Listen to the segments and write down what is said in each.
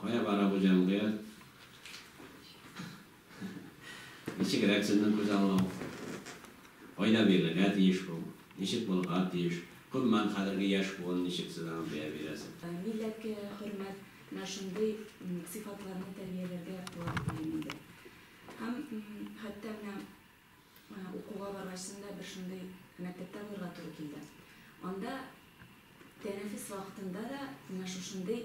Koya bara bu cemiyet. Nişik reaksiyonun kuzanlığı. Oyda birliğe diyiş bu. Nişik bulgat diyiş. Kumman kadırgı yaş bu. Nişik sıdan beyabiresin. Millet hürmet naşındı sıfatlarını terbiyelerge yapılabildiğinde. Hem hatta okuğa barışında bir şunday mektepte bulga turu kildi. Onda teneffüs vaktinde de şunday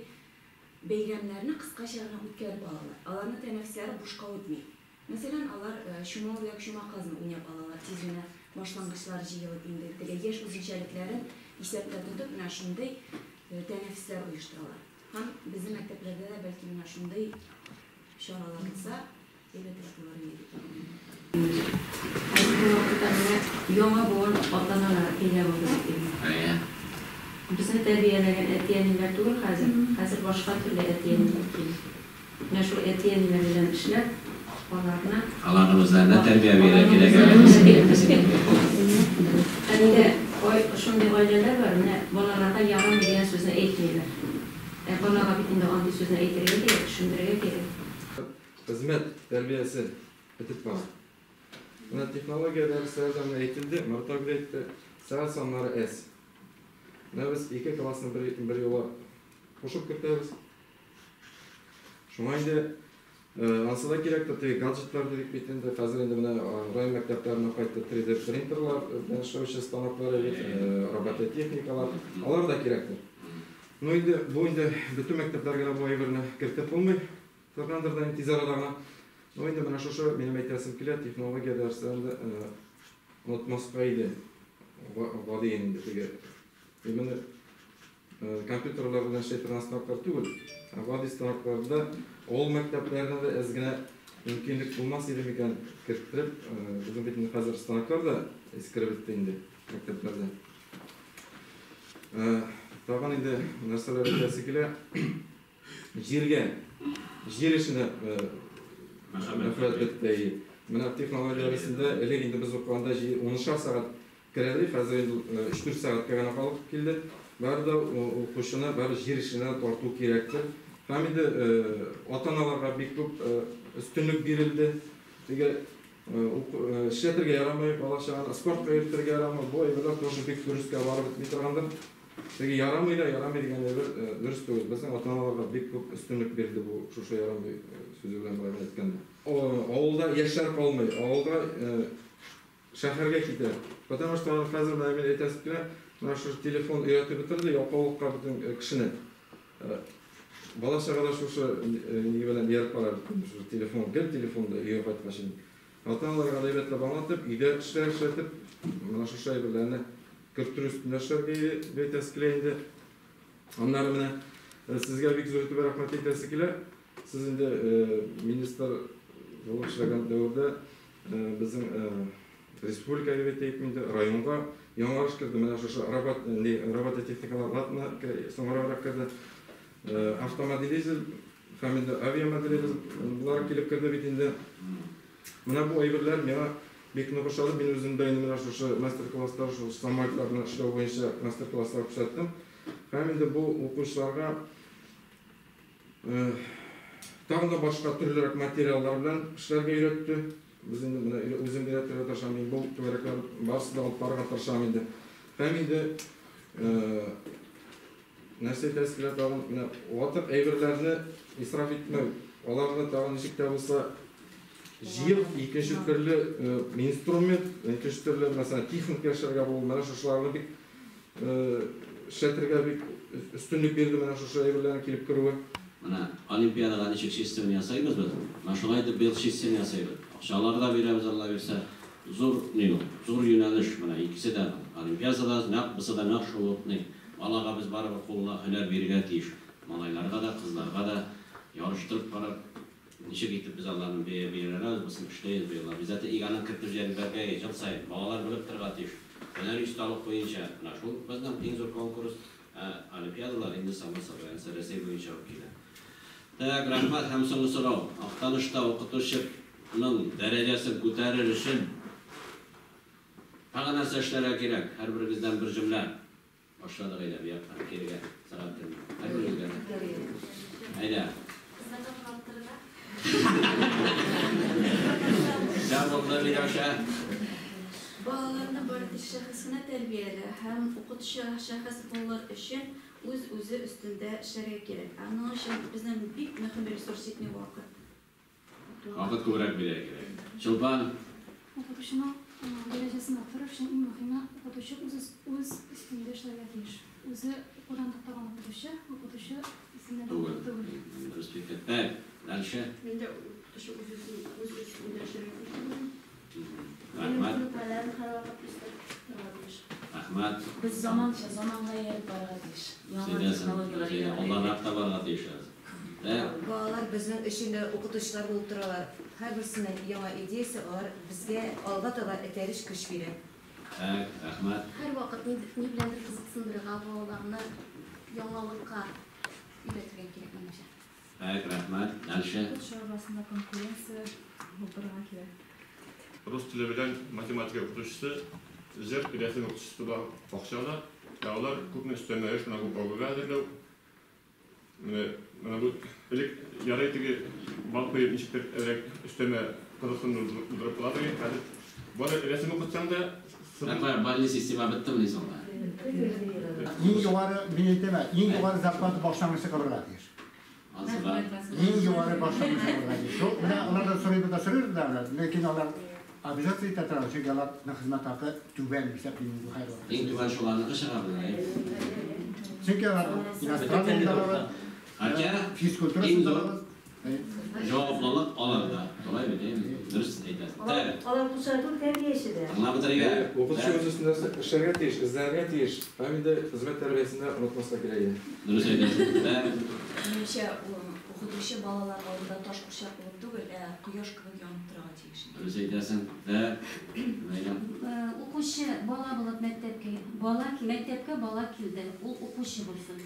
beylemlerini kıska şerine ütkərib alırlar. Alanın teneffüsleri boşqa ötmeyip. Mesela onlar şuma olarak şuma kazını oynayıp alırlar. Tezine başlangıçları jıyılıp indirdiler. Yaş uzunçalıkların isepte tutup şunday teneffüsler uyuştururlar. Hem bizim mekteplerde de belki şunday şaralarımızda evet yapıları yedik. Bu vakitte yoma boğun otanalar ile oldu. Bizim terbiyelenen etiyenler değil hazır başka türlü etiyenler değil. Ne şu etiyenlerden işler onlarına. Allah'ın üzerinde terbiye verirek Hani şunday aileler var, balalarga yaram degan so'zni aytmaylar. Balaga bitinde andi so'zni aytiriga kerak, tushuntirga kerak. Hizmet terbiyesi bitip var. Buna teknolojiya derslerden eğitildi, Murtag'da etti. Saat sonları es. Biz iki klasını bir yola koşup kırtıyoruz. Şuna indi ansıda kerekti, gadgetlar dedik bitinde, hazır indi buna rayon mekteplerine kayıtlı 3D printerlar, benşövüşü stanokları, robototexnikalar, alar da kerektir. Bu indi bütün mekteplerine bu ayıbırını kırtıp olmuyor. Tırnandırdan intizar adağına. Indi bana şu benim eğitim kile teknolojiya derslerinde unutmaskaydı. Vadi yenindi. Именно компьютерлерden stanoklar değil. Vadi stanoklarında ol mekteplerinde de ezgine mümkünlük bulmaz idi miken kirtirip bizim bütün hazır stanoklar da eskire bitti indi mekteplerde. Taban indi narsalar kesikile Jir işine nefret bitti. Buna teknoloji arasında ele indi biz okuyanda 10'şar saat kireldik, hazır 3-4 saat kagana kalıp kildi. Bari da okuşuna, bari jir işine tortu kerektir. Hem de ota-analarga bir көп üstünlük verildi. Şetirge yaramayıp, sport öğretirge yaramayıp, bu evler тоже bir dürüstke varıp bitirgandır. Yaramayla yaramaydigan evler dürüst değil. Bizim ota-analarga bir көп üstünlük verildi bu şu yaramay sözü bilen beraber etkende. Avulda yaşar kalmay, avulda şehirge gider. Потому что hazır ben aytasipkine şu telefon öğretip bitirdi, yaqovluqqa bütün kişini. Bala şagada şu nege bilen yerip barar, şu telefon, gel telefonda öýe qaytgaşyn. Ata-analarga aýbetle baňlatyp, ýerde işletip, mana şu şeýlerni köptür üstünde şerge beteskileýindi. Onları mene sizge bir zöýtüp rahmat aýtasykyla, siz indi minister bolup işlegen döwürde bizim Respublika eýetminde raýonga ýaňaryş kirdi. Mene şu robototexnikalar soňrarak kirdi. Avtomobilizm, hem de aviamodelizm bular kelip kirdi bitinde. Mene bu aýberler mene bekine goşalyp men özüm de mene şu master-klasslar, şu samolyotlarni işlep boýunça master-klasslar goşatdym. Hem de bu okuwçylarga tagın da başga türlü materiallar bilen işlerge öýretdi. Bizim özüm öğretip taşam men bu töwerekler barsyny alyp bargan taşam indi. Hem indi näse täsirler tagyn mene watyp eýberlerini israf etmek, olarny tagyn nişikde bolsa jyp ikinji türlü instrument, ikinji türlü mesela texnik yaşarga bol, mana şuşlarny bir şetirge bir üstünlük berdi, mana şu eýberlerini kelip kirýär. Mana olimpiyadaga nişik sistem ýasaýbız biz. Mana şuňaýdy bir sistem ýasaýbız. Akşalarda veremiz Allah verse zor yöneliş buna ikisi de olimpiyada ne bısa da nakş olup ne balaga biz barıp koluna hüner birge tiyiş malaylarga da kızlarga da yarıştırıp barıp nişe gitip biz Allah'ın beýereriz bizim işteyiz beýler biz zaten iganın kirtirjerilerge jıl saýyn balalar bilip turga tiyiş hüner ustalyk boýunça şu bizden iň zor konkurs olimpiyadalar indi samasa Resey boýunça okuyla. Tak rahmat hem soňy soraw aktanışda okutuşyp derecesini ko'tarir için faqat narsa işlere kerak. Her birimizden bir cümle başladık ile bir yapmak kerak. Saat her birimizden. Ayda Oldu Miloşa. Balalarını barıtı şahısına terbiyeli hem okutucu şahıs bulur için o'zi üstünde işlerge gerek. Onun için bizden büyük mühim bir resurs etme vakit. Vakit ko'rak berek kerak. Chulpan, O'qituvchini darajasini orttirish uchun eng muhimi o'qituvchi o'z ustida ishlarga turish. O'zi o'qidan to'xtagan o'qituvchi ustida to'g'ri. Durust ketdi. Dalsha. Menda o'sha o'z ustida ishlayapti. Rahmat. Rahmat. Biz zamanla yerib boradish. Yangi texnologiyalarga Ondan hafta barga deyishadi. Balalar bizning ishini o'qituvchilar bo'lib turadilar. Har birisining yangi ideyasi bor. Bizga albatta itarish kuch beradi. Rahmat. Her vakit ne bilendir kızıksındırığa bağlarını yangalıkka üretken gerek menimce. Rahmat. Dalsha. O'qitish orasida konkurensiya bo'ldirgan kerak. Rus tili bilen matematika o'qituvchisi, zerk resim o'qituvchisi bilan o'xshaydi. Ular ko'pni üstüne ish bilan ko'p o'rganadilar. Mana bu ilk yaraytigi bal qo'yib nechta üstüne qiziqishni bildirib qoladi. Hadi bu resim o'qitsam-da Balli sistema bitdimi insonlar? Eng yuqori biletimi, eng yuqori zarbat boshlang'ichga qidiradi. Eng yuqori boshlang'ichga qidiradi. Shu bilan ulardan so'raydilar, lekin ular обязательно ta'tiladi. Chunki ularning xizmat haqi tuban hisoblanadi bu har vaqt. Eng tuban shularni qishiradi. Chunki ular inostraniy Aka, fizkultura javoblarni oladi. To'g'ri deymi? Durust aytasiz. Olar bu şartın terbiyesida. Anglab o'tirgan. O'qitish o'z ustida ishlarga tegish, izlarga tegish. Hamda xizmat tarbiyasida unutmaslik kerak. Durust aytasiz. Menimcha o'qituvchi balalar oldida tosh qushaq bo'lib tugul, quyosh qilib yonib turadi tegishi. Durust aytasan. Mayli. O'quvchi bola bo'lib maktabga bola keldi. U o'quvchi bo'lsin.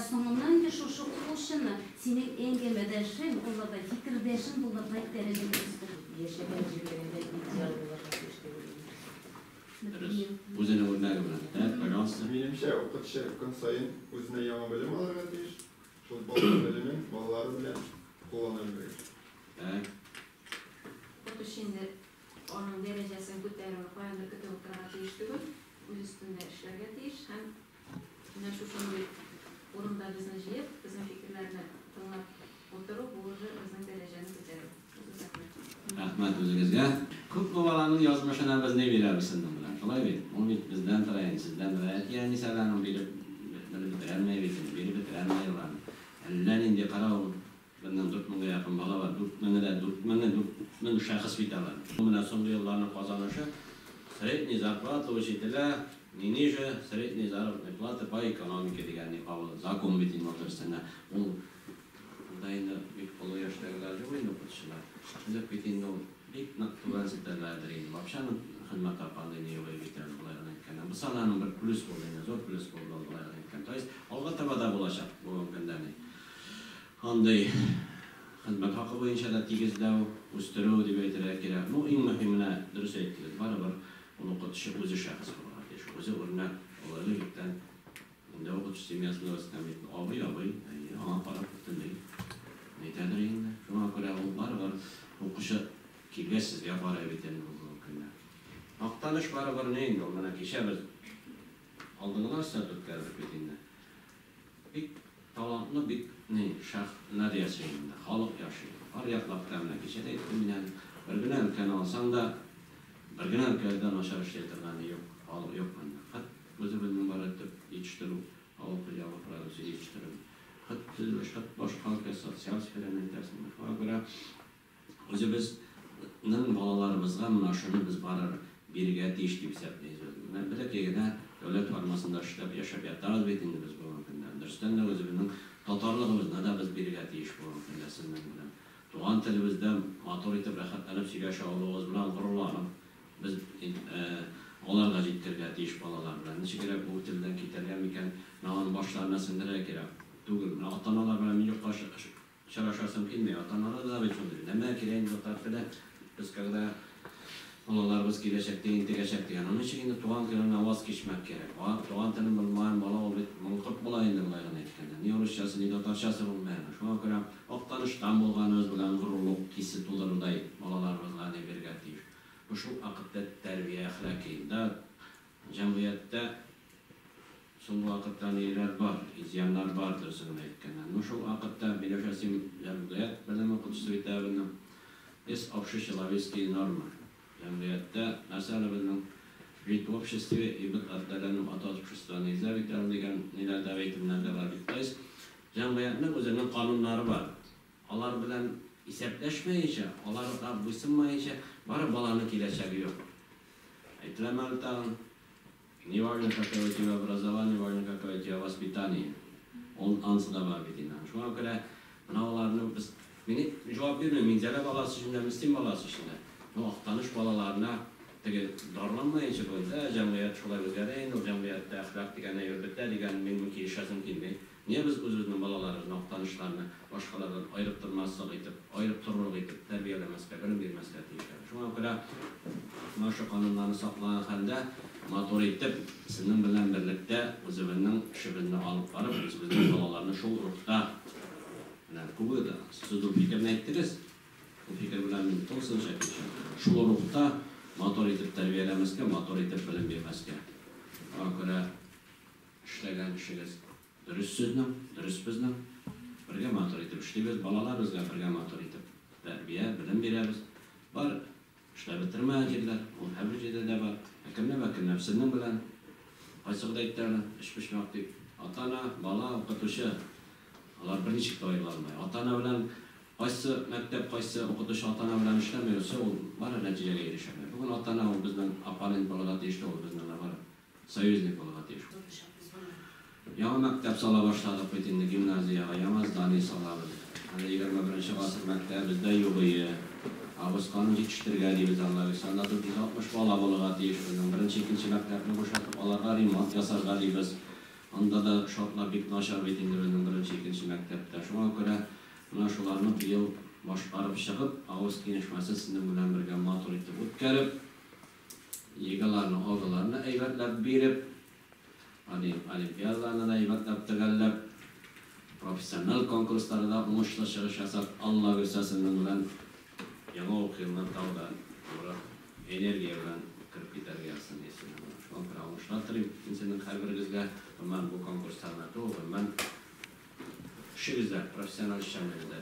Sonundan shu o'quvchini sening engemadashing, ularda fikrdashing bo'lib darajada Yaşagan yerinde ideal olarak O'zini o'rnagi bilan. Pardon. Menimcha o'qitish kun sayin o'zine yangi bilim oladi deyish. Shu bolalar bilimi bolalari bilan qo'llaniladi. O'qituvchini onun derecesini ko'tarib qo'yanda ketib o'tiradi deyishdi-ku. O'z ustida ishlarga tegish ham mana shu shunday o'rinda bizni yeb, bizning fikrlarni tinglab o'tirib, bu bizning darajani ko'tarib. Rahmat o'zingizga. Ko'p bolalarning yozmishini biz ne beramiz sizdan bilan. Shulay bit. Umid bizdan tarayin, sizdan tarayin. Yani salanım berib bitirolmaydi, berib bitirolmaydi. Allan endi qarab, bundan 4000 ga yaqin bola var. 4000 shaxs bitadi. Bundan so'nggi yillarning qozonishi средний зарплата учителя не ниже средней заработной платы по экономике degan zakon bitim o'tirsana. U dayında bir polo yaşlarlarca oyun okutuşlar. Bizde bitin o bir tuvan sitlerlerdir yine. Vapşanın hizmet yapanlığı niye böyle bitiren olaylarına etken. Bu sananın bir plus olayına, zor plus olaylarına etken. Tabi albatta bada bulaşak bu mümkünlerini. Handay hizmet hakkı boyunca da tigizlev, üstürü diye beytirek gerek. Bu en mühimine dürüst etkili. Var onu okutuşu özü şahıs olarak. Özü örnek olaylı gitten. Indi okutuşu simyasını öğretmenin abi, ama para kutun değil. Neytedir yine? Şuna göre var okuşa kilgesiz yapar evitenin bu mümkünler. Aktanış var neydi o? Bana kişi bir aldığına statütlerdir bitinde. Bir talantlı bir şah ne diyeceğinde, halk yaşıyor. Har yaklap temine kişi de bir gün ülken alsan da bir gün ülkeden aşağı işletirmeni yok. Halk yok bende. Hat özü bilmem var edip yetiştirip, halkı yavuk radyosu yetiştirip. Hat başka halka sosyal sferinin tersinde. Ona göre özü bizning bolalarımızga mana shuni biz barar birga deyish deb hisoblaymiz. Bilakegida davlat formasida ishlab yashab yotamiz betindi biz bu kundan. Durustdan da o'zi bizning tatorlig'imizni da biz birga deyish bu kunda sizning bilan. Tugan tilimizda motor etib rohatlanib сөйләшә oluvimiz bilan g'ururlanib biz ularga yetkazga deyish bolalar bilan. Nechta kerak bu tildan ketilgan ekan, mana boshlarına sindirib kerak. Tugul, ota-onalar bilan yo'qqa Şaraşarsam kelmey, ota-onalar da beçundur. Nima kerak bu tarafda biz когда bolalarimiz kelajakda integrashakda, onun için endi tugan tilidan voz kechmak kerak. Tugan tilini bilmagan bola mulqib bo'laydi degan aytganda. Ne ruschasi, ne tatarchasi bilmaydi. Shunga ko'ra oqtanishdan bo'lgan o'z bilan g'ururlik hissi to'ldiruvday bolalarimizni bergan deyish. şu vakitte terbiye ahlakında cemiyette son vakitte neler var, izyanlar vardır sözünü etkenden. Şu vakitte bileşesim cemiyet benim Kudüs'ü kitabının es общечеловеческие нормы. Cemiyette mesela benim жить в обществе и быть отдаленным от общества neyse bir degan nelerde eğitimlerde var bitmez. Cemiyetinin özünün kanunları var. Onlar bilen isepleşmeyince, onlara buysunmayınca bari balanın geleceği yok. Aytilemel tağın не важно, какое у тебя образование, важно, какое у тебя воспитание. Он ansıda var dediğinden. Şu an kadar mınavalarını biz beni cevap vermiyor. Minzele balası içinde, Müslüm balası içinde. O tanış balalarına darlanmayınca böyle cemiyet şolay özgəreyin, o cemiyette ahlak digene, yörbetler digene, benim ki yaşasım kimdi. Niye biz özümüzün balalarını, tanışlarını başkalarından ayırıp durmazsak edip, ayırıp dururuk edip, terbiyelemezke, bilim vermezke deyişler. Şu an kadar şu kanunlarını saklanan halde motor edip, sizin bilen birlikte özümünün şibini alıp varıp, bizim balalarını şu ruhta kubuydu. Siz bu fikrini ettiniz. Bu fikir bilen bir olsun şekilde. Şu ruhta motor edip terbiyelemezke, motor edip bilim vermezke. Ona göre işlegen işiniz dürüst sözünü, dürüst bizden birge motor edip işleyimiz, balalarımızga birge motor edip terbiye, bilim veririz. Var, işle bitirmeyecekler, o her bir şeyde de var. Kimne sizin bilen qaysı deyitlerine iş pişmek deyip, atana, bala, okutuşu, onlar bir niçik doyurlarmay. Atana bilen qaysı mektep, qaysı okutuşu atana bilen işlemiyorsa, o var neticeye erişemiyor. Bugün atana o bizden apalin balagat işte o bizden var. Soyuznik balagat işte. Yağı mektep sala başladık bitindi gimnaziyaga, yamaz dani salabiz. Hani 21. asır mektebimizde yoğuyu, Ağuskan'ın yetiştirgəliyi biz anlarız. Onda 460 bala balağa deyişimizin. Birinci, ikinci mektebini boşaltıp alarga rimat yasargaliyi biz. Onda da şartlar bek naşar bitindi bizim birinci, ikinci mektepte. Şuna göre şularını bir yıl başlarıp çıkıp, Ağustos genişmesi sizin bilen birge motor etip ötkərib, yegalarını, algılarını eyvetlep berip, olimpiyalarına da eyvetlep tıgallep, profesyonel konkurslarda ulaşla çıkış yasap, Allah görsəsinden bilen yama okuyumdan tağda energiya bilen kırıp gider gelsin desin. Şu an bir almışlatırım. İnsanın her birinizge ben bu konkurslarına doğum, ben işinizde, profesyonel işlemlerinizde